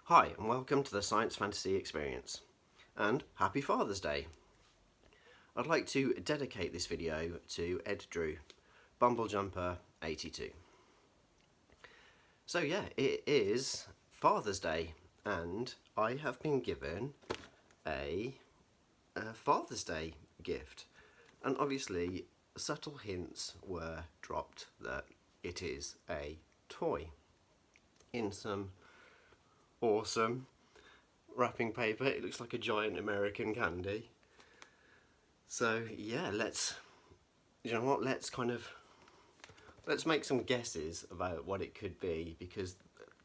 Hi and welcome to the Science Fantasy Experience, and happy Father's Day. I'd like to dedicate this video to Ed Drew, Bumblejumper 82. So yeah, it is Father's Day and I have been given a Father's Day gift, and obviously subtle hints were dropped that it is a toy in some awesome wrapping paper. It looks like a giant American candy. So yeah, let's make some guesses about what it could be, because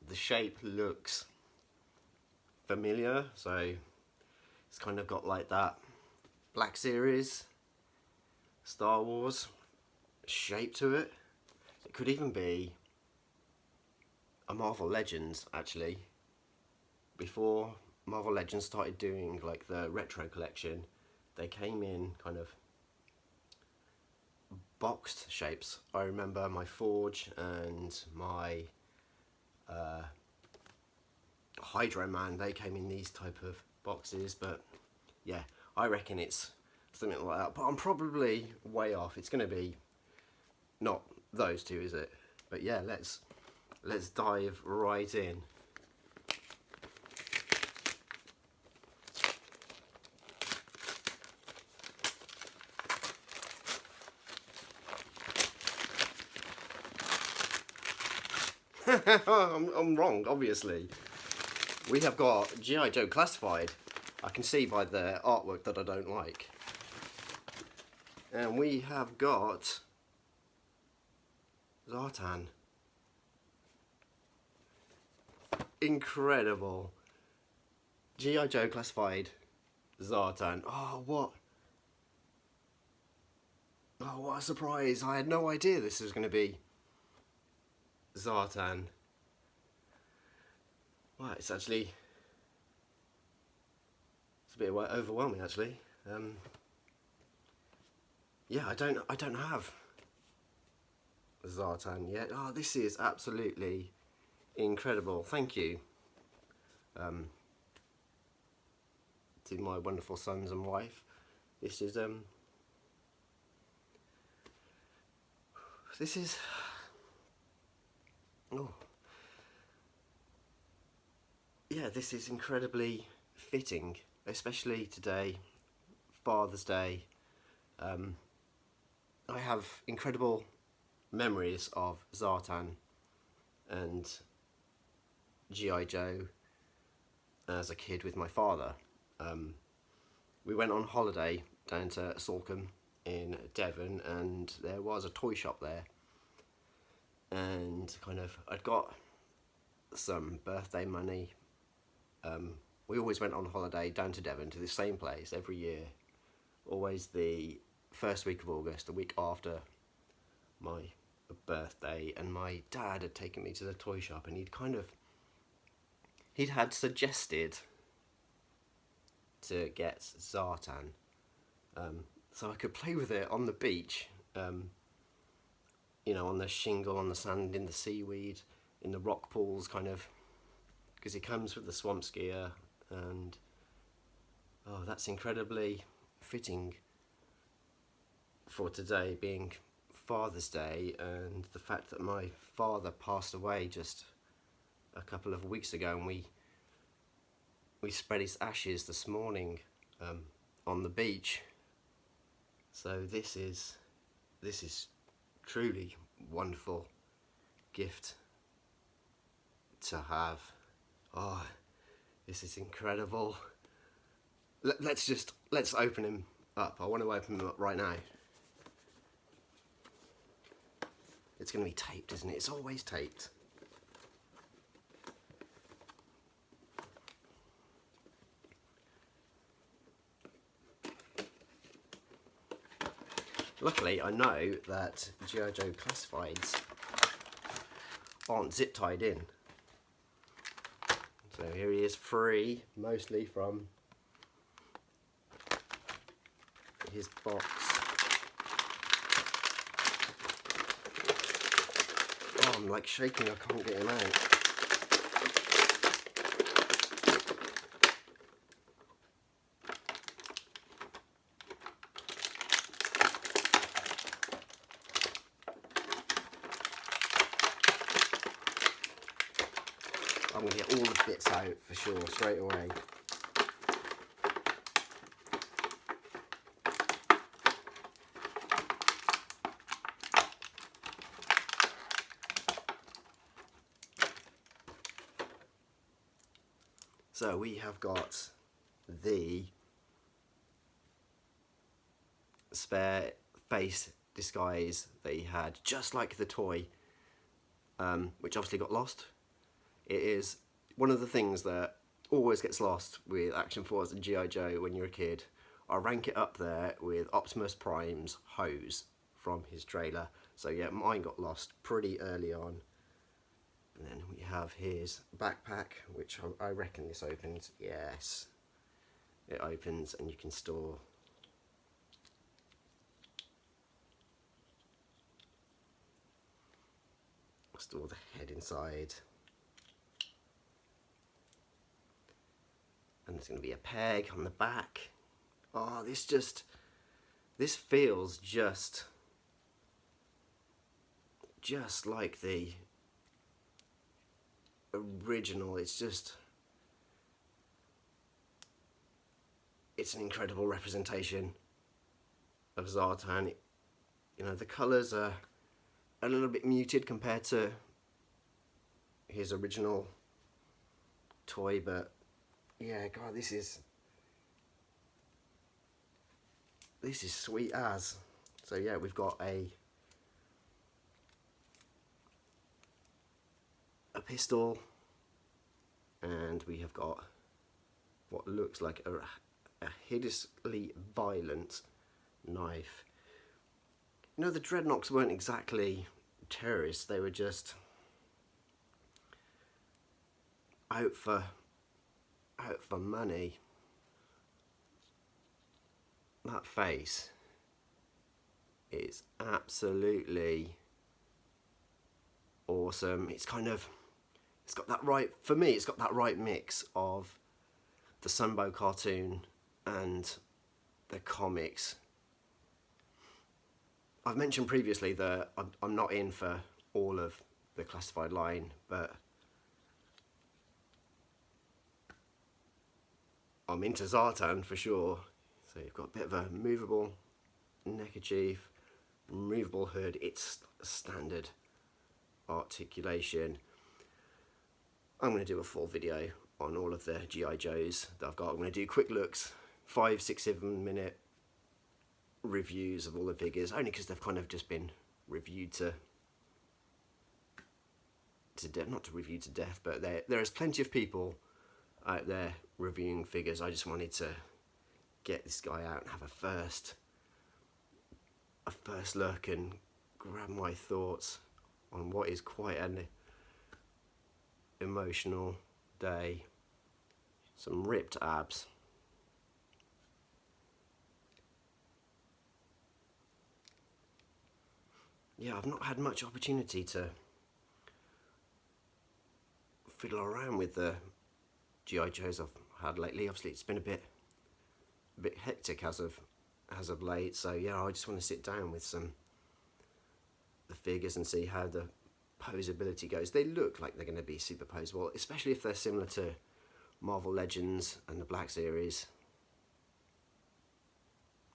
the shape looks familiar. So it's kind of got like that Black Series, Star Wars shape to it. It could even be a Marvel Legends, actually. Before Marvel Legends started doing like the retro collection, they came in kind of boxed shapes. I remember my Forge and my Hydro Man, they came in these type of boxes, but yeah, I reckon it's something like that, but I'm probably way off. It's going to be not those two, is it? But yeah, let's dive right in. I'm wrong, obviously. We have got G.I. Joe Classified. I can see by the artwork that I don't like. And we have got Zartan. Incredible. G.I. Joe Classified Zartan. Oh, what a surprise. I had no idea this was going to be Zartan. Well, it's a bit overwhelming, actually. Yeah, I don't have Zartan yet. Oh, this is absolutely incredible. Thank you to my wonderful sons and wife. This is oh yeah, this is incredibly fitting, especially today, Father's Day. I have incredible memories of Zartan and G.I. Joe as a kid with my father. We went on holiday down to Salcombe in Devon, and there was a toy shop there, and I'd got some birthday money. We always went on holiday down to Devon to the same place every year, always the first week of August, the week after my birthday, and my dad had taken me to the toy shop, and he'd had suggested to get Zartan, so I could play with it on the beach, you know, on the shingle, on the sand, in the seaweed, in the rock pools, because it comes with the swamp skier. And oh, that's incredibly fitting for today being Father's Day, and the fact that my father passed away just a couple of weeks ago, and we spread his ashes this morning on the beach. So this is truly wonderful gift to have. Oh, this is incredible. Let's open him up. I want to open him up right now. It's going to be taped, isn't it? It's always taped. Luckily, I know that G.I. Joe Classifieds aren't zip tied in. So here he is, free, mostly from his box. Oh, I'm like shaking, I can't get him out. going to get all the bits out for sure straight away. So we have got the spare face disguise that he had, just like the toy, which obviously got lost. It is one of the things that always gets lost with Action Force and G.I. Joe when you're a kid. I rank it up there with Optimus Prime's hose from his trailer. So yeah, mine got lost pretty early on. And then we have his backpack, which I reckon this opens. Yes, it opens and you can store the head inside. And there's going to be a peg on the back. Oh, this feels just like the original. It's an incredible representation of Zartan. You know, the colours are a little bit muted compared to his original toy, but yeah, God, this is sweet as. So yeah, we've got a pistol, and we have got what looks like a hideously violent knife. You know, the Dreadnoks weren't exactly terrorists, they were just out for money. That face is absolutely awesome. It's got that right, for me, it's got that right mix of the Sunbow cartoon and the comics. I've mentioned previously that I'm not in for all of the classified line, but I'm into Zartan for sure. So you've got a bit of a movable neckerchief, removable hood. It's standard articulation. I'm going to do a full video on all of the G.I. Joes that I've got. I'm going to do quick looks, 5, 6, 7 minute reviews of all the figures, only because they've kind of just been reviewed to death, not to review to death, but there is plenty of people out there reviewing figures. I just wanted to get this guy out and have a first look and grab my thoughts on what is quite an emotional day. Some ripped abs. Yeah, I've not had much opportunity to fiddle around with the G.I. Joes I've had lately. Obviously it's been a bit hectic as of late, so yeah, I just want to sit down with the figures and see how the posability goes. They look like they're going to be super posable, especially if they're similar to Marvel Legends and the Black Series.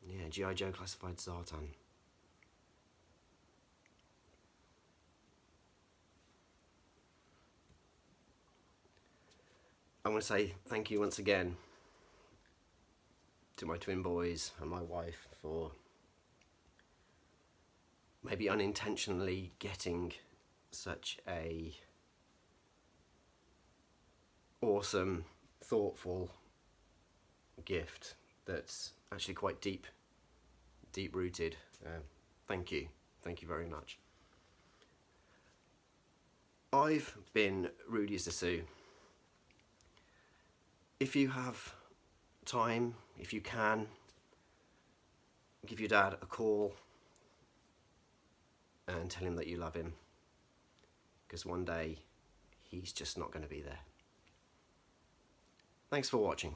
Yeah, G.I. Joe Classified Zartan. I want to say thank you once again to my twin boys and my wife for maybe unintentionally getting such a awesome, thoughtful gift that's actually quite deep rooted. Thank you very much. I've been Rudy Sassoon. If you have time, if you can, give your dad a call and tell him that you love him, because one day he's just not going to be there. Thanks for watching.